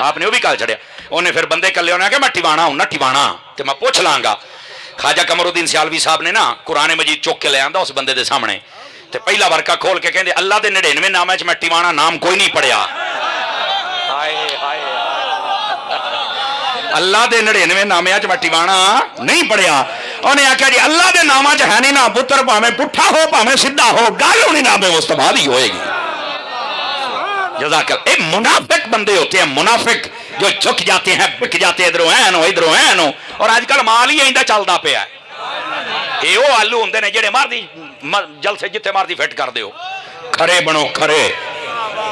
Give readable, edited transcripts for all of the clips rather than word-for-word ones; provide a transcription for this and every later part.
آپ نے وہ بھی کل چڑیا انہیں پھر بندے کلے ہونے کہ میں ٹیوانا ہوں نا ٹیوانا تو میں پوچھ لانگا خواجہ قمر الدین سیالوی صاحب نے نا قرآن مجید چوک کے لے آندا اس بندے دے سامنے تے پہلا ورکا کھول کے کہندے اللہ دے 99 نام وچ میں ٹیوانا نام کوئی نہیں پڑھیا اللہ دے 99 نامے وچ میں ٹیوانا نہیں پڑھیا انہیں آکھیا جی اللہ دے ناماں وچ ہے نہیں نا پتر بھاویں پٹھا ہو بھاویں سیدھا ہو گل ہونی نام مصطفیٰ دی ہوئے گی جزاک اللہ. اے منافق بندے ہوتے ہیں منافق جو جھک جاتے ہیں بک جاتے ہیں ادھروں ہیں اور آج کل مال ہی ایندا چلدا پیا ہے اے او آلو ہوندے نے جڑے مار دی جل سے جتھے مار دی فٹ کر دیو کھڑے بنو کھڑے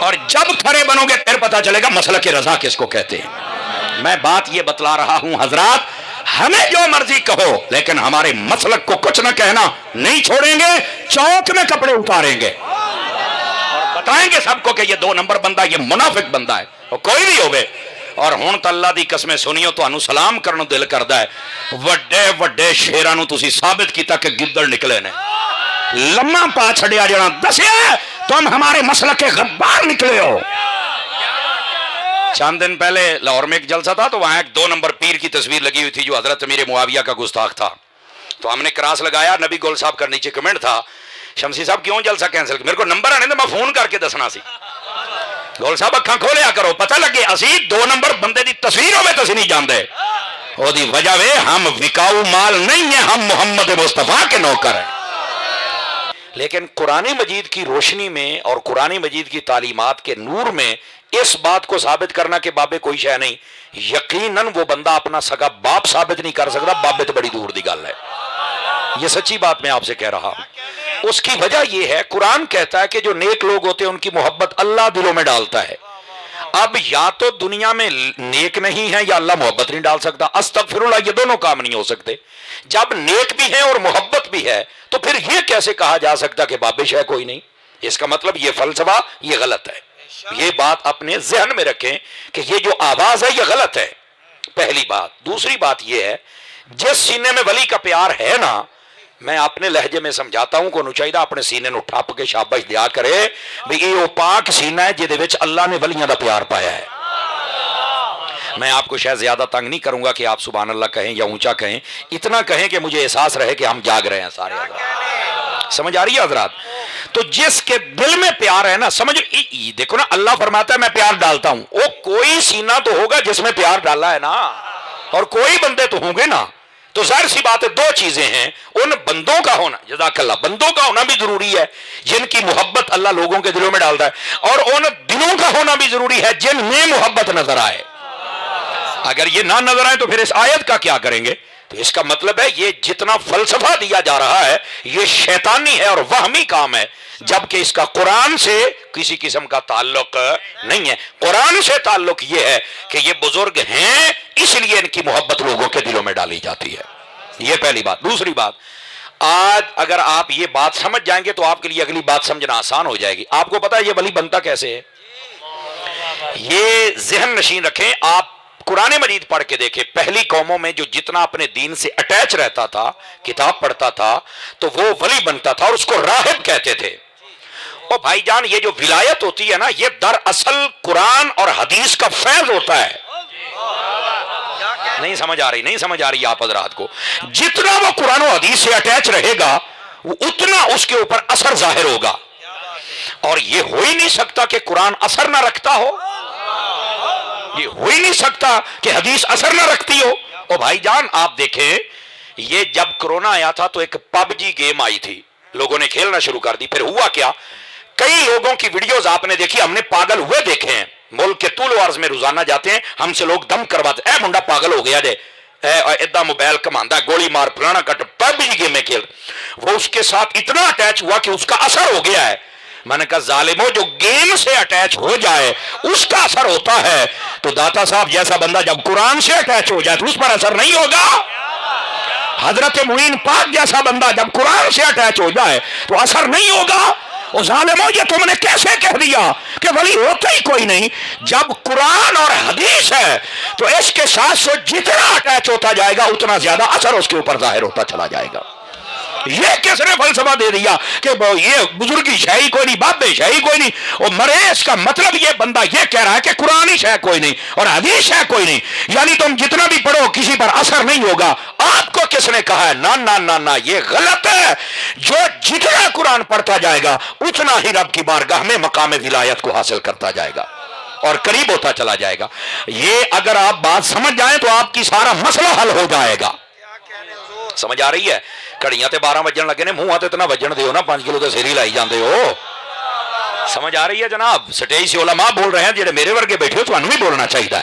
اور جب کھڑے بنو گے پھر پتہ چلے گا مسلک رضا کس کو کہتے ہیں میں بات یہ بتلا رہا ہوں حضرات ہمیں جو مرضی کہو لیکن ہمارے مسلک کو کچھ نہ کہنا نہیں چھوڑیں گے چوک میں کپڑے اتاریں گے بتائیں گے سب کو کہ یہ 2 نمبر بندہ یہ منافق بندہ ہے وہ کوئی بھی ہوگے اور ہون تو اللہ دی قسمیں سنیو تو انو سلام کرنو دل کردہ ہے وڈے وڈے شیرانو تسی ثابت کیتا کہ گدڑ نکلے نے لمحہ پا چھڑیا جانا دسیا تم ہمارے مسلک کے غبار نکلے ہو چند دن پہلے لاہور میں ایک جلسہ تھا تو وہاں ایک 2 نمبر پیر کی تصویر لگی ہوئی تھی جو حضرت امیر معاویہ کا گستاخ تھا تو ہم نے کراس لگایا نبی گول صاحب کا نیچے کمنٹ تھا شمسی صاحب کیوں جلسہ کینسل میرے کو نمبر آنے تو میں فون کر کے دسنا سی گول صاحب اکھاں کھولیا کرو پتہ لگے اسی 2 نمبر بندے دی تصویر ہوئے تو اسی نہیں جاندے وہ دی وجہ وے ہم وکاؤ مال نہیں ہیں ہم محمد مصطفیٰ کے نوکر ہیں لیکن قرآن مجید کی روشنی میں اور قرآن مجید کی تعلیمات کے نور میں اس بات کو ثابت کرنا کہ بابے کوئی شے نہیں یقیناً وہ بندہ اپنا سگا باپ ثابت نہیں کر سکتا بابے تو بڑی دور دی گل ہے یہ سچی بات میں آپ سے کہہ رہا ہوں اس کی وجہ یہ ہے قرآن کہتا ہے کہ جو نیک لوگ ہوتے ہیں ان کی محبت اللہ دلوں میں ڈالتا ہے اب یا تو دنیا میں نیک نہیں ہے یا اللہ محبت نہیں ڈال سکتا استغفر اللہ یہ دونوں کام نہیں ہو سکتے جب نیک بھی ہے اور محبت بھی ہے تو پھر یہ کیسے کہا جا سکتا کہ بابش ہے کوئی نہیں اس کا مطلب یہ فلسفہ یہ غلط ہے یہ بات اپنے ذہن میں رکھیں کہ یہ جو آواز ہے یہ غلط ہے پہلی بات دوسری بات یہ ہے جس سینے میں ولی کا پیار ہے نا میں اپنے لہجے میں سمجھاتا ہوں کو چاہیے اپنے سینے نو ٹھپ کے شابش دیا کرے بھی یہ وہ پاک سینہ ہے جہدے وچ اللہ نے ولیاں دا پیار پایا ہے میں آپ کو شاید زیادہ تنگ نہیں کروں گا کہ آپ سبحان اللہ کہیں یا اونچا کہیں اتنا کہیں کہ مجھے احساس رہے کہ ہم جاگ رہے ہیں سارے حضرات سمجھ آ رہی ہے حضرات تو جس کے دل میں پیار ہے نا سمجھ دیکھو نا اللہ فرماتا ہے میں پیار ڈالتا ہوں وہ کوئی سینہ تو ہوگا جس میں پیار ڈالا ہے نا اور کوئی بندے تو ہوں گے نا تو ظاہر سی بات ہے 2 چیزیں ہیں ان بندوں کا ہونا جزاک اللہ بندوں کا ہونا بھی ضروری ہے جن کی محبت اللہ لوگوں کے دلوں میں ڈالتا ہے اور ان دلوں کا ہونا بھی ضروری ہے جن میں محبت نظر آئے اگر یہ نہ نظر آئے تو پھر اس آیت کا کیا کریں گے تو اس کا مطلب ہے یہ جتنا فلسفہ دیا جا رہا ہے یہ شیطانی ہے اور وہمی کام ہے جبکہ اس کا قرآن سے کسی قسم کا تعلق نہیں ہے قرآن سے تعلق یہ ہے کہ یہ بزرگ ہیں اس لیے ان کی محبت لوگوں کے دلوں میں ڈالی جاتی ہے یہ پہلی بات دوسری بات آج اگر آپ یہ بات سمجھ جائیں گے تو آپ کے لیے اگلی بات سمجھنا آسان ہو جائے گی آپ کو پتا ہے یہ ولی بنتا کیسے ہے یہ ذہن نشین رکھیں آپ قرآن مجید پڑھ کے دیکھیں پہلی قوموں میں جو جتنا اپنے دین سے اٹیچ رہتا تھا کتاب پڑھتا تھا تو وہ ولی بنتا تھا اور اس کو راہب کہتے تھے اور بھائی جان یہ جو ولایت ہوتی ہے نا یہ دراصل قرآن اور حدیث کا فیض ہوتا ہے نہیں سمجھ آ رہی آپ حضرات کو جتنا وہ قرآن و حدیث سے اٹیچ رہے گا اتنا اس کے اوپر اثر ظاہر ہوگا اور یہ ہو ہی نہیں سکتا کہ قرآن اثر نہ رکھتا ہو یہ ہو ہی نہیں سکتا کہ حدیث اثر نہ رکھتی ہو اور بھائی جان آپ دیکھیں یہ جب کرونا آیا تھا تو ایک پب جی گیم آئی تھی لوگوں نے کھیلنا شروع کر دی پھر ہوا کیا کئی لوگوں کی ویڈیوز آپ نے دیکھی ہم نے پاگل ہوئے دیکھے ہیں ملک کے طول و عرض میں روزانہ جاتے ہیں ہم سے لوگ دم کرواتے اے منڈا پاگل ہو گیا جے ادھا موبائل کماندا گولی مار پلانا کٹ پب جی گیم میں کھیل وہ اس کے ساتھ اتنا اٹیچ ہوا کہ اس کا اثر ہو گیا ہے میں نے کہا ظالموں جو گیم سے اٹیچ ہو جائے اس کا اثر ہوتا ہے تو داتا صاحب جیسا بندہ جب قرآن سے اٹیچ ہو جائے تو اس پر اثر نہیں ہوگا حضرت معین پاک جیسا بندہ جب قرآن سے اٹیچ ہو جائے تو اثر نہیں ہوگا اور ظالموں یہ تم نے کیسے کہہ دیا کہ ولی ہوتا ہی کوئی نہیں جب قرآن اور حدیث ہے تو اس کے ساتھ جتنا اٹیچ ہوتا جائے گا اتنا زیادہ اثر اس کے اوپر ظاہر ہوتا چلا جائے گا یہ کس نے فلسفہ دے دیا کہ یہ بزرگی شاہی کوئی نہیں، بابے شاہی کوئی نہیں، اور مرے اس کا مطلب یہ بندہ یہ کہہ رہا ہے کہ قرآنی شے کوئی نہیں اور حدیث شے کوئی نہیں، یعنی تم جتنا بھی پڑھو کسی پر اثر نہیں ہوگا۔ آپ کو کس نے کہا ہے؟ نہ نہ نہ نہ، یہ غلط ہے۔ جو جتنا قرآن پڑھتا جائے گا اتنا ہی رب کی بارگاہ میں مقام ولایت کو حاصل کرتا جائے گا اور قریب ہوتا چلا جائے گا۔ یہ اگر آپ بات سمجھ جائیں تو آپ کی سارا مسئلہ حل ہو جائے گا۔ سمجھ آ رہی ہے؟ کڑیاں تے 12 بجن لگے نے، منہ تے اتنا وجن دیو نا، 5 کلو تے سیری لائی جاندے ہو۔ سمجھ آ رہی ہے جناب؟ سٹیج سے علماء بول رہے ہیں، جڑے میرے ورگے بیٹھے ہو تمہیں بھی بولنا چاہیے۔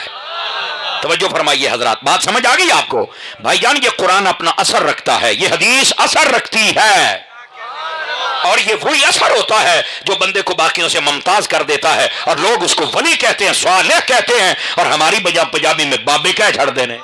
توجہ فرمائیے حضرات، بات سمجھ آ گئی آپ کو؟ بھائی جان یہ قرآن اپنا اثر رکھتا ہے، یہ حدیث اثر رکھتی ہے، اور یہ وہی اثر ہوتا ہے جو بندے کو باقیوں سے ممتاز کر دیتا ہے، اور لوگ اس کو ولی کہتے ہیں، صالح کہتے ہیں، اور ہماری پنجابی میں بابے کہہ چھڑ دینے۔